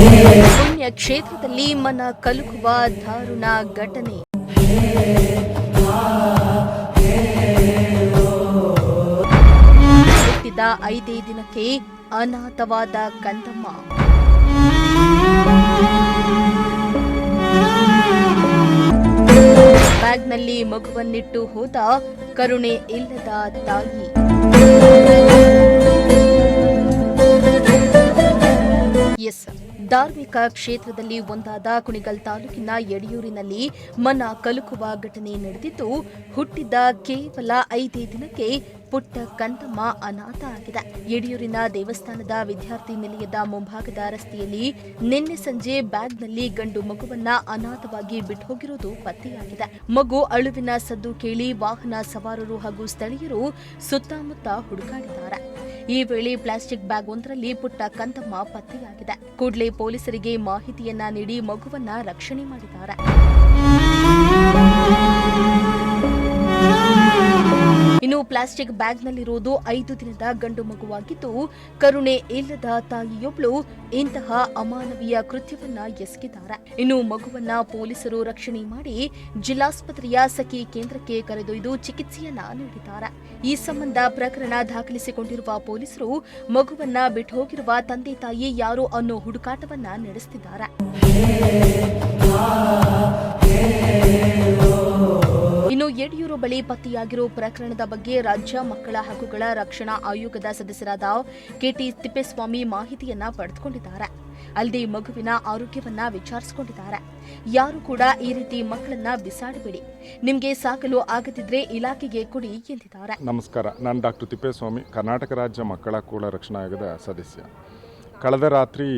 ಪುಣ್ಯ ಕ್ಷೇತ್ರದಲ್ಲಿ ಮನ ಕಲುಕುವ ದಾರುಣ ಘಟನೆ. ಹುಟ್ಟಿದ 5 ದಿನಕ್ಕೆ ಅನಾಥವಾದ ಕಂದಮ್ಮ. ಬ್ಯಾಗ್ನಲ್ಲಿ ಮಗುವನ್ನಿಟ್ಟು ಹೋದ ಕರುಣೆ ಇಲ್ಲದ ತಾಯಿ. ಧಾರ್ಮಿಕ ಕ್ಷೇತ್ರದಲ್ಲಿ ಒಂದಾದ ಕುಣಿಗಲ್ ತಾಲೂಕಿನ ಯಡಿಯೂರಿನಲ್ಲಿ ಮನ ಕಲುಕುವ ಘಟನೆ ನಡೆದಿದ್ದು, ಹುಟ್ಟಿದ ಕೇವಲ 5 ದಿನಕ್ಕೆ ಪುಟ್ಟ ಕಂದಮ್ಮ ಅನಾಥ ಆಗಿದೆ. ಯಡಿಯೂರಿನ ದೇವಸ್ಥಾನದ ವಿದ್ಯಾರ್ಥಿ ನಿಲಯದ ಮುಂಭಾಗದ ರಸ್ತೆಯಲ್ಲಿ ನಿನ್ನೆ ಸಂಜೆ ಬ್ಯಾಗ್ನಲ್ಲಿ ಗಂಡು ಮಗುವನ್ನ ಅನಾಥವಾಗಿ ಬಿಟ್ಟುಹೋಗಿರುವುದು ಪತ್ತೆಯಾಗಿದೆ. ಮಗು ಅಳುವಿನ ಸದ್ದು ಕೇಳಿ ವಾಹನ ಸವಾರರು ಹಾಗೂ ಸ್ಥಳೀಯರು ಸುತ್ತಮುತ್ತ ಹುಡುಕಾಡಿದ್ದಾರೆ. ಈ ವೇಳೆ ಪ್ಲಾಸ್ಟಿಕ್ ಬ್ಯಾಗ್ ಒಂದರಲ್ಲಿ ಪುಟ್ಟ ಕಂದಮ್ಮ ಪತ್ತೆಯಾಗಿದೆ. ಕೂಡಲೇ ಪೊಲೀಸರಿಗೆ ಮಾಹಿತಿಯನ್ನ ನೀಡಿ ಮಗುವನ್ನ ರಕ್ಷಣೆ ಮಾಡಿದ್ದಾರೆ. ಇನ್ನು ಪ್ಲಾಸ್ಟಿಕ್ ಬ್ಯಾಗ್ನಲ್ಲಿರುವುದು 5 ದಿನದ ಗಂಡು ಮಗುವಾಗಿದ್ದು, ಕರುಣೆ ಇಲ್ಲದ ತಾಯಿಯೊಬ್ಬಳು ಇಂತಹ ಅಮಾನವೀಯ ಕೃತ್ಯವನ್ನ ಎಸಗಿದ್ದಾರೆ. ಇನ್ನು ಮಗುವನ್ನ ಪೊಲೀಸರು ರಕ್ಷಣೆ ಮಾಡಿ ಜಿಲ್ಲಾಸ್ಪತ್ರೆಯ ಸಖಿ ಕೇಂದ್ರಕ್ಕೆ ಕರೆದೊಯ್ದು ಚಿಕಿತ್ಸೆಯನ್ನ ನೀಡಿದ್ದಾರೆ. ಈ ಸಂಬಂಧ ಪ್ರಕರಣ ದಾಖಲಿಸಿಕೊಂಡಿರುವ ಪೊಲೀಸರು ಮಗುವನ್ನ ಬಿಟ್ಟು ಹೋಗಿರುವ ತಂದೆ ತಾಯಿ ಯಾರು ಅನ್ನೋ ಹುಡುಕಾಟವನ್ನ ನಡೆಸುತ್ತಿದ್ದಾರೆ. ಇನ್ನು ಯಡಿಯೂರು ಬಳಿ ಪತ್ತೆಯಾಗಿರೋ ಪ್ರಕರಣದ ಬಗ್ಗೆ ರಾಜ್ಯ ಮಕ್ಕಳ ಹಕ್ಕುಗಳ ರಕ್ಷಣಾ ಆಯೋಗದ ಸದಸ್ಯರಾದ ಕೆಟಿ ತಿಪ್ಪೇಸ್ವಾಮಿ ಮಾಹಿತಿಯನ್ನ ಪಡೆದುಕೊಂಡಿದ್ದಾರೆ. ಅಲ್ಲದೆ ಮಗುವಿನ ಆರೋಗ್ಯವನ್ನ ವಿಚಾರಿಸಿಕೊಂಡಿದ್ದಾರೆ. ಯಾರು ಕೂಡ ಈ ರೀತಿ ಮಕ್ಕಳನ್ನ ಬಿಸಾಡಬೇಡಿ, ನಿಮಗೆ ಸಾಕಲು ಆಗದಿದ್ರೆ ಇಲಾಖೆಗೆ ಕೊಡಿ ಎಂದಿದ್ದಾರೆ. ನಮಸ್ಕಾರ, ನಾನು ಡಾಕ್ಟರ್ ತಿಪ್ಪೇಸ್ವಾಮಿ, ಕರ್ನಾಟಕ ರಾಜ್ಯ ಮಕ್ಕಳ ಹಕ್ಕುಗಳ ರಕ್ಷಣಾ ಆಯೋಗದ ಸದಸ್ಯ. ಕಳೆದ ರಾತ್ರಿ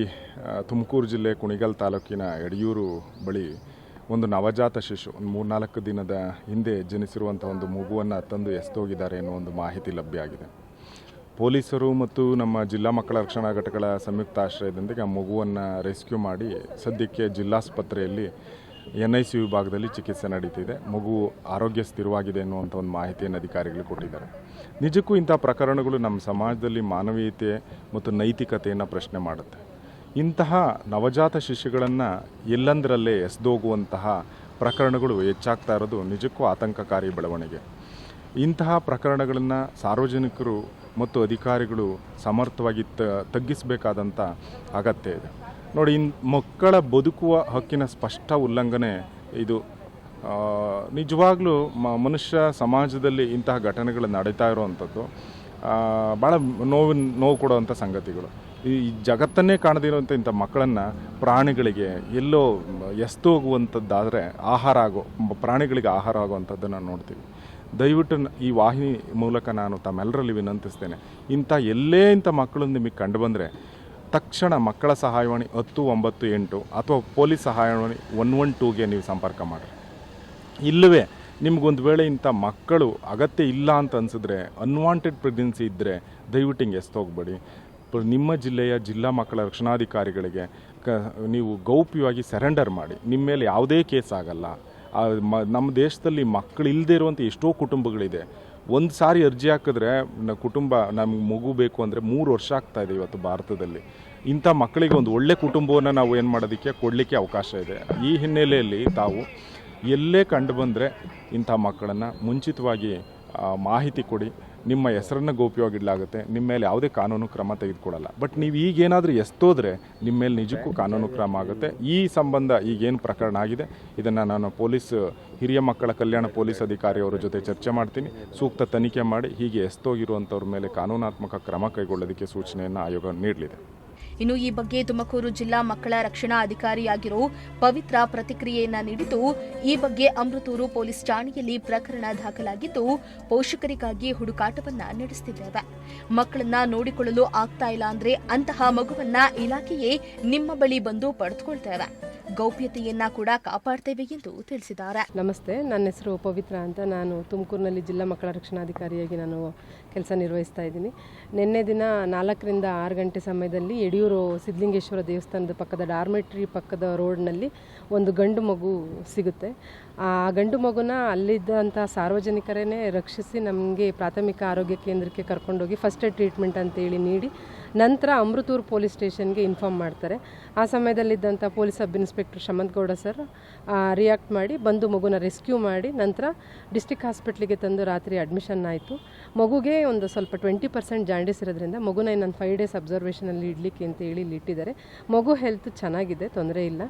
ತುಮಕೂರು ಜಿಲ್ಲೆ ಕುಣಿಗಲ್ ತಾಲೂಕಿನ ಯಡಿಯೂರು ಬಳಿ ಒಂದು ನವಜಾತ ಶಿಶು 3-4 ದಿನದ ಹಿಂದೆ ಜನಿಸಿರುವಂಥ ಒಂದು ಮಗುವನ್ನು ತಂದು ಎಸೆದೋಗಿದ್ದಾರೆ ಎನ್ನುವ ಒಂದು ಮಾಹಿತಿ ಲಭ್ಯ ಆಗಿದೆ. ಪೊಲೀಸರು ಮತ್ತು ನಮ್ಮ ಜಿಲ್ಲಾ ಮಕ್ಕಳ ರಕ್ಷಣಾ ಘಟಕಗಳ ಸಂಯುಕ್ತ ಆಶ್ರಯದೊಂದಿಗೆ ಆ ಮಗುವನ್ನು ರೆಸ್ಕ್ಯೂ ಮಾಡಿ ಸದ್ಯಕ್ಕೆ ಜಿಲ್ಲಾಸ್ಪತ್ರೆಯಲ್ಲಿ NIC ವಿಭಾಗದಲ್ಲಿ ಚಿಕಿತ್ಸೆ ನಡೀತಿದೆ. ಮಗು ಆರೋಗ್ಯ ಸ್ಥಿರವಾಗಿದೆ ಎನ್ನುವಂಥ ಒಂದು ಮಾಹಿತಿಯನ್ನು ಅಧಿಕಾರಿಗಳು ಕೊಟ್ಟಿದ್ದಾರೆ. ನಿಜಕ್ಕೂ ಇಂಥ ಪ್ರಕರಣಗಳು ನಮ್ಮ ಸಮಾಜದಲ್ಲಿ ಮಾನವೀಯತೆ ಮತ್ತು ನೈತಿಕತೆಯನ್ನು ಪ್ರಶ್ನೆ ಮಾಡುತ್ತೆ. ಇಂತಹ ನವಜಾತ ಶಿಶುಗಳನ್ನು ಎಲ್ಲಂದರಲ್ಲೇ ಎಸೆದೋಗುವಂತಹ ಪ್ರಕರಣಗಳು ಹೆಚ್ಚಾಗ್ತಾ ಇರೋದು ನಿಜಕ್ಕೂ ಆತಂಕಕಾರಿ ಬೆಳವಣಿಗೆ. ಇಂತಹ ಪ್ರಕರಣಗಳನ್ನು ಸಾರ್ವಜನಿಕರು ಮತ್ತು ಅಧಿಕಾರಿಗಳು ಸಮರ್ಥವಾಗಿ ತಗ್ಗಿಸಬೇಕಾದಂಥ ಅಗತ್ಯ ಇದೆ. ನೋಡಿ, ಮಕ್ಕಳ ಬದುಕುವ ಹಕ್ಕಿನ ಸ್ಪಷ್ಟ ಉಲ್ಲಂಘನೆ ಇದು. ನಿಜವಾಗ್ಲೂ ಮನುಷ್ಯ ಸಮಾಜದಲ್ಲಿ ಇಂತಹ ಘಟನೆಗಳು ನಡೀತಾ ಇರುವಂಥದ್ದು ಭಾಳ ನೋವು ಕೊಡುವಂಥ ಸಂಗತಿಗಳು. ಈ ಜಗತ್ತನ್ನೇ ಕಾಣದಿರುವಂಥ ಇಂಥ ಮಕ್ಕಳನ್ನು ಪ್ರಾಣಿಗಳಿಗೆ ಎಲ್ಲೋ ಎಸ್ತೋಗುವಂಥದ್ದಾದರೆ ಪ್ರಾಣಿಗಳಿಗೆ ಆಹಾರ ಆಗುವಂಥದ್ದನ್ನು ನೋಡ್ತೀವಿ. ದಯವಿಟ್ಟು ಈ ವಾಹಿನಿ ಮೂಲಕ ನಾನು ತಮ್ಮೆಲ್ಲರಲ್ಲಿ ವಿನಂತಿಸ್ತೇನೆ, ಇಂಥ ಮಕ್ಕಳು ನಿಮಗೆ ಕಂಡು ಬಂದರೆ ತಕ್ಷಣ ಮಕ್ಕಳ ಸಹಾಯವಾಣಿ 1098 ಅಥವಾ ಪೊಲೀಸ್ ಸಹಾಯವಾಣಿ 112ಗೆ ನೀವು ಸಂಪರ್ಕ ಮಾಡಿರಿ. ಇಲ್ಲವೇ ನಿಮಗೊಂದು ವೇಳೆ ಇಂಥ ಮಕ್ಕಳು ಅಗತ್ಯ ಇಲ್ಲ ಅಂತ ಅನಿಸಿದ್ರೆ, ಅನ್ವಾಂಟೆಡ್ ಪ್ರೆಗ್ನೆನ್ಸಿ ಇದ್ದರೆ ದಯವಿಟ್ಟು ಹಿಂಗೆ ಎಸ್ತೋಗ್ಬೇಡಿ. ನಿಮ್ಮ ಜಿಲ್ಲೆಯ ಜಿಲ್ಲಾ ಮಕ್ಕಳ ರಕ್ಷಣಾಧಿಕಾರಿಗಳಿಗೆ ನೀವು ಗೌಪ್ಯವಾಗಿ ಸರೆಂಡರ್ ಮಾಡಿ. ನಿಮ್ಮ ಮೇಲೆ ಯಾವುದೇ ಕೇಸ್ ಆಗಲ್ಲ. ನಮ್ಮ ದೇಶದಲ್ಲಿ ಮಕ್ಕಳು ಇಲ್ಲದೆ ಇರುವಂಥ ಎಷ್ಟೋ ಕುಟುಂಬಗಳಿದೆ. ಒಂದು ಸಾರಿ ಅರ್ಜಿ ಹಾಕಿದ್ರೆ ಕುಟುಂಬ ನಮ್ಗೆ ಮಗು ಬೇಕು ಅಂದರೆ 3 ವರ್ಷ ಆಗ್ತಾಯಿದೆ ಇವತ್ತು ಭಾರತದಲ್ಲಿ. ಇಂಥ ಮಕ್ಕಳಿಗೆ ಒಂದು ಒಳ್ಳೆ ಕುಟುಂಬವನ್ನು ನಾವು ಏನು ಮಾಡೋದಕ್ಕೆ ಕೊಡಲಿಕ್ಕೆ ಅವಕಾಶ ಇದೆ. ಈ ಹಿನ್ನೆಲೆಯಲ್ಲಿ ತಾವು ಎಲ್ಲೇ ಕಂಡು ಬಂದರೆ ಇಂಥ ಮಕ್ಕಳನ್ನು ಮುಂಚಿತವಾಗಿ ಮಾಹಿತಿ ಕೊಡಿ. ನಿಮ್ಮ ಹೆಸರನ್ನು ಗೌಪ್ಯವಾಗಿಡಲಾಗುತ್ತೆ. ನಿಮ್ಮ ಮೇಲೆ ಯಾವುದೇ ಕಾನೂನು ಕ್ರಮ ತೆಗೆದುಕೊಳ್ಳಲ್ಲ. ಬಟ್ ನೀವು ಈಗೇನಾದರೂ ಎಸ್ತೋದ್ರೆ ನಿಮ್ಮ ಮೇಲೆ ನಿಜಕ್ಕೂ ಕಾನೂನು ಕ್ರಮ ಆಗುತ್ತೆ. ಈ ಸಂಬಂಧ ಈಗೇನು ಪ್ರಕರಣ ಆಗಿದೆ ಇದನ್ನು ನಾನು ಹಿರಿಯ ಮಕ್ಕಳ ಕಲ್ಯಾಣ ಪೊಲೀಸ್ ಅಧಿಕಾರಿಯವರ ಜೊತೆ ಚರ್ಚೆ ಮಾಡ್ತೀನಿ. ಸೂಕ್ತ ತನಿಖೆ ಮಾಡಿ ಹೀಗೆ ಎಸ್ತೋಗಿರುವಂಥವ್ರ ಮೇಲೆ ಕಾನೂನಾತ್ಮಕ ಕ್ರಮ ಕೈಗೊಳ್ಳೋದಕ್ಕೆ ಸೂಚನೆಯನ್ನು ಆಯೋಗ ನೀಡಲಿದೆ. ಇನ್ನು ಈ ಬಗ್ಗೆ ತುಮಕೂರು ಜಿಲ್ಲಾ ಮಕ್ಕಳ ರಕ್ಷಣಾ ಅಧಿಕಾರಿಯಾಗಿರೋ ಪವಿತ್ರ ಪ್ರತಿಕ್ರಿಯೆಯನ್ನ ನೀಡಿದ್ದು, ಈ ಬಗ್ಗೆ ಅಮೃತೂರು ಪೊಲೀಸ್ ಠಾಣೆಯಲ್ಲಿ ಪ್ರಕರಣ ದಾಖಲಾಗಿದ್ದು, ಪೋಷಕರಿಗಾಗಿ ಹುಡುಕಾಟವನ್ನ ನಡೆಸುತ್ತಿದ್ದೇವೆ. ಮಕ್ಕಳನ್ನ ನೋಡಿಕೊಳ್ಳಲು ಆಗ್ತಾ ಇಲ್ಲ ಅಂದ್ರೆ ಅಂತಹ ಮಗುವನ್ನ ಇಲಾಖೆಯೇ ನಿಮ್ಮ ಬಳಿ ಬಂದು ಪಡೆದುಕೊಳ್ತೇವೆ. ಗೌಪ್ಯತೆಯನ್ನ ಕೂಡ ಕಾಪಾಡ್ತೇವೆ ಎಂದು ತಿಳಿಸಿದ್ದಾರೆ. ನಮಸ್ತೆ, ನನ್ನ ಹೆಸರು ಪವಿತ್ರ ಅಂತ. ನಾನು ತುಮಕೂರಿನಲ್ಲಿ ಜಿಲ್ಲಾ ಮಕ್ಕಳ ರಕ್ಷಣಾಧಿಕಾರಿಯಾಗಿ ನಾನು ಕೆಲಸ ನಿರ್ವಹಿಸ್ತಾ ಇದ್ದೀನಿ. ನಿನ್ನೆ ದಿನ 4ರಿಂದ 6 ಗಂಟೆ ಸಮಯದಲ್ಲಿ ಯಡಿಯೂರು ಸಿದ್ಧಲಿಂಗೇಶ್ವರ ದೇವಸ್ಥಾನದ ಪಕ್ಕದ ಡಾರ್ಮೆಟ್ರಿ ಪಕ್ಕದ ರೋಡ್ನಲ್ಲಿ ಒಂದು ಗಂಡು ಮಗು ಸಿಗುತ್ತೆ. ಆ ಗಂಡು ಮಗುನ ಅಲ್ಲಿದ್ದಂಥ ಸಾರ್ವಜನಿಕರೇ ರಕ್ಷಿಸಿ ನಮಗೆ ಪ್ರಾಥಮಿಕ ಆರೋಗ್ಯ ಕೇಂದ್ರಕ್ಕೆ ಕರ್ಕೊಂಡೋಗಿ ಫಸ್ಟ್ ಏಡ್ ಟ್ರೀಟ್ಮೆಂಟ್ ಅಂತೇಳಿ ನೀಡಿ ನಂತರ ಅಮೃತೂರು ಪೊಲೀಸ್ ಸ್ಟೇಷನ್ಗೆ ಇನ್ಫಾರ್ಮ್ ಮಾಡ್ತಾರೆ. ಆ ಸಮಯದಲ್ಲಿದ್ದಂಥ police sub inspector Shamanthagowda sir react ಮಾಡಿ ಬಂದು ಮಗುನ ರೆಸ್ಕ್ಯೂ ಮಾಡಿ ನಂತರ ಡಿಸ್ಟ್ರಿಕ್ಟ್ ಹಾಸ್ಪಿಟ್ಲಿಗೆ ತಂದು ರಾತ್ರಿ ಅಡ್ಮಿಷನ್ ಆಯಿತು. ಮಗುಗೆ ಒಂದು ಸ್ವಲ್ಪ 20% ಜಾಂಡೀಸ್ ಇರೋದ್ರಿಂದ ಮಗುನ ಇನ್ನೊಂದು 5 days ಅಬ್ಸರ್ವೇಷನಲ್ಲಿ ಇಡಲಿಕ್ಕೆ ಅಂತ ಹೇಳಿ ಇಲ್ಲಿ ಇಟ್ಟಿದ್ದಾರೆ. ಮಗು ಹೆಲ್ತ್ ಚೆನ್ನಾಗಿದೆ, ತೊಂದರೆ ಇಲ್ಲ.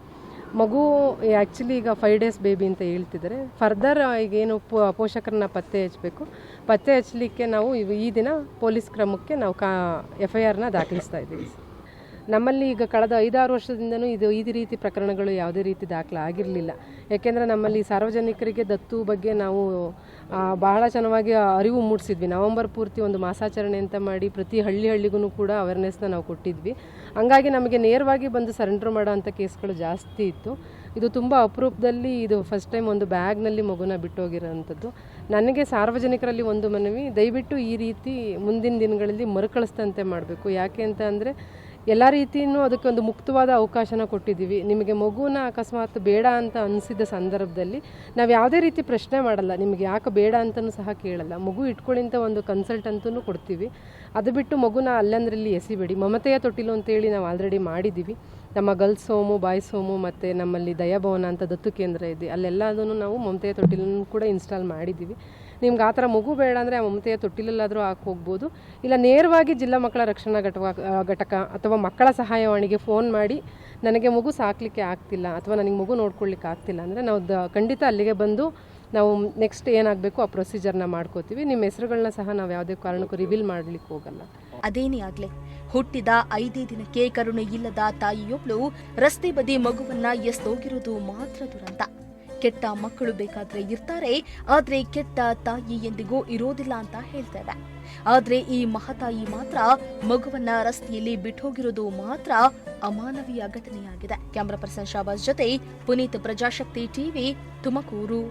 ಮಗು ಆ್ಯಕ್ಚುಲಿ ಈಗ 5 days ಬೇಬಿ ಅಂತ ಹೇಳ್ತಿದ್ದಾರೆ. ಫರ್ದರ್ ಈಗೇನು ಪೋಷಕರನ್ನ ಪತ್ತೆ ಹಚ್ಚಬೇಕು. ಪತ್ತೆ ಹಚ್ಚಲಿಕ್ಕೆ ನಾವು ಈ ದಿನ ಪೊಲೀಸ್ ಕ್ರಮಕ್ಕೆ ನಾವು FIRನ ದಾಖಲಿಸ್ತಾ ಇದ್ದೀವಿ. ನಮ್ಮಲ್ಲಿ ಈಗ ಕಳೆದ 5-6 ವರ್ಷದಿಂದನೂ ಈ ರೀತಿ ಪ್ರಕರಣಗಳು ಯಾವುದೇ ರೀತಿ ದಾಖಲಾಗಿರಲಿಲ್ಲ. ಯಾಕೆಂದರೆ ನಮ್ಮಲ್ಲಿ ಸಾರ್ವಜನಿಕರಿಗೆ ದತ್ತು ಬಗ್ಗೆ ನಾವು ಬಹಳ ಚೆನ್ನಾಗಿ ಅರಿವು ಮೂಡಿಸಿದ್ವಿ. ನವೆಂಬರ್ ಪೂರ್ತಿ ಒಂದು ಮಾಸಾಚರಣೆ ಅಂತ ಮಾಡಿ ಪ್ರತಿ ಹಳ್ಳಿಗೂ ಕೂಡ ಅವೇರ್ನೆಸ್ನ ನಾವು ಕೊಟ್ಟಿದ್ವಿ. ಹಂಗಾಗಿ ನಮಗೆ ನೇರವಾಗಿ ಬಂದು ಸರೆಂಡರ್ ಮಾಡೋ ಅಂಥ ಕೇಸ್ಗಳು ಜಾಸ್ತಿ ಇತ್ತು. ಇದು ತುಂಬ ಅಪರೂಪದಲ್ಲಿ ಇದು ಫಸ್ಟ್ ಟೈಮ್ ಒಂದು ಬ್ಯಾಗ್ನಲ್ಲಿ ಮಗುನ ಬಿಟ್ಟೋಗಿರೋವಂಥದ್ದು. ನನಗೆ ಸಾರ್ವಜನಿಕರಲ್ಲಿ ಒಂದು ಮನವಿ, ದಯವಿಟ್ಟು ಈ ರೀತಿ ಮುಂದಿನ ದಿನಗಳಲ್ಲಿ ಮರುಕಳಿಸ್ತಂತೆ ಮಾಡಬೇಕು. ಯಾಕೆ ಅಂತ ಅಂದರೆ ಎಲ್ಲ ರೀತಿಯೂ ಅದಕ್ಕೆ ಒಂದು ಮುಕ್ತವಾದ ಅವಕಾಶನ ಕೊಟ್ಟಿದ್ದೀವಿ. ನಿಮಗೆ ಮಗುನ ಅಕಸ್ಮಾತ್ ಬೇಡ ಅಂತ ಅನಿಸಿದ ಸಂದರ್ಭದಲ್ಲಿ ನಾವು ಯಾವುದೇ ರೀತಿ ಪ್ರಶ್ನೆ ಮಾಡಲ್ಲ, ನಿಮಗೆ ಯಾಕೆ ಬೇಡ ಅಂತಲೂ ಸಹ ಕೇಳಲ್ಲ. ಮಗು ಇಟ್ಕೊಳ್ಳಿ ಅಂತ ಒಂದು ಕನ್ಸಲ್ಟ್ ಅಂತಲೂ ಕೊಡ್ತೀವಿ. ಅದು ಬಿಟ್ಟು ಮಗುನ ಅಲ್ಲಂದ್ರಲ್ಲಿ ಎಸಿಬೇಡಿ. ಮಮತೆಯ ತೊಟ್ಟಿಲು ಅಂತೇಳಿ ನಾವು ಆಲ್ರೆಡಿ ಮಾಡಿದ್ದೀವಿ. ನಮ್ಮ ಗರ್ಲ್ಸ್ ಹೋಮು, ಬಾಯ್ಸ್ ಹೋಮು ಮತ್ತು ನಮ್ಮಲ್ಲಿ ದಯಾಭವನ ಅಂತ ದತ್ತು ಕೇಂದ್ರ ಇದೆ, ಅಲ್ಲೆಲ್ಲದನ್ನು ನಾವು ಮಮತೆಯ ತೊಟ್ಟಿಲನ್ನು ಕೂಡ ಇನ್ಸ್ಟಾಲ್ ಮಾಡಿದ್ದೀವಿ. ನಿಮ್ಗೆ ಆ ಥರ ಮಗು ಬೇಡ ಅಂದರೆ ಆ ಮಮತೆಯ ತೊಟ್ಟಿಲಲ್ಲಾದರೂ ಹಾಕಿ ಹೋಗ್ಬೋದು. ಇಲ್ಲ ನೇರವಾಗಿ ಜಿಲ್ಲಾ ಮಕ್ಕಳ ರಕ್ಷಣಾ ಘಟಕ ಅಥವಾ ಮಕ್ಕಳ ಸಹಾಯವಾಣಿಗೆ ಫೋನ್ ಮಾಡಿ ನನಗೆ ಮಗು ಸಾಕಲಿಕ್ಕೆ ಆಗ್ತಿಲ್ಲ ಅಥವಾ ನನಗೆ ಮಗು ನೋಡ್ಕೊಳ್ಳಿಕ್ಕೆ ಆಗ್ತಿಲ್ಲ ಅಂದರೆ ನಾವು ಖಂಡಿತ ಅಲ್ಲಿಗೆ ಬಂದು ನಾವು ನೆಕ್ಸ್ಟ್ ಏನಾಗಬೇಕು ಆ ಪ್ರೊಸೀಜರ್ನ ಮಾಡ್ಕೋತೀವಿ. ನಿಮ್ಮ ಹೆಸರುಗಳನ್ನ ಸಹ ನಾವು ಯಾವುದೇ ಕಾರಣಕ್ಕೂ ರಿವೀಲ್ ಮಾಡಲಿಕ್ಕೆ ಹೋಗಲ್ಲ. ಅದೇನೇ ಆಗ್ಲಿ, ಹುಟ್ಟಿದ 5 ದಿನಕ್ಕೆ ಕರುಣೆ ಇಲ್ಲದ ತಾಯಿಯೊಬ್ಳು ರಸ್ತೆ ಬದಿ ಮಗುವನ್ನ ಎಸ್ತೋಗಿರೋದು ಮಾತ್ರ ದುರಂತ. ಕೆಟ್ಟ ಮಕ್ಕಳು ಬೇಕಾದ್ರೆ ಇರ್ತಾರೆ, ಆದ್ರೆ ಕೆಟ್ಟ ತಾಯಿ ಎಂದಿಗೂ ಇರೋದಿಲ್ಲ ಅಂತ ಹೇಳ್ತೇವೆ. ಆದ್ರೆ ಈ ಮಹತಾಯಿ ಮಾತ್ರ ಮಗುವನ್ನ ರಸ್ತೆಯಲ್ಲಿ ಬಿಟ್ಟೋಗಿರೋದು ಮಾತ್ರ ಅಮಾನವೀಯ ಘಟನೆಯಾಗಿದೆ. ಕ್ಯಾಮರಾ ಪರ್ಸನ್ ಶಾಬಾಜ್ ಜೊತೆ ಪುನೀತ್, ಪ್ರಜಾಶಕ್ತಿ ಟಿವಿ, ತುಮಕೂರು.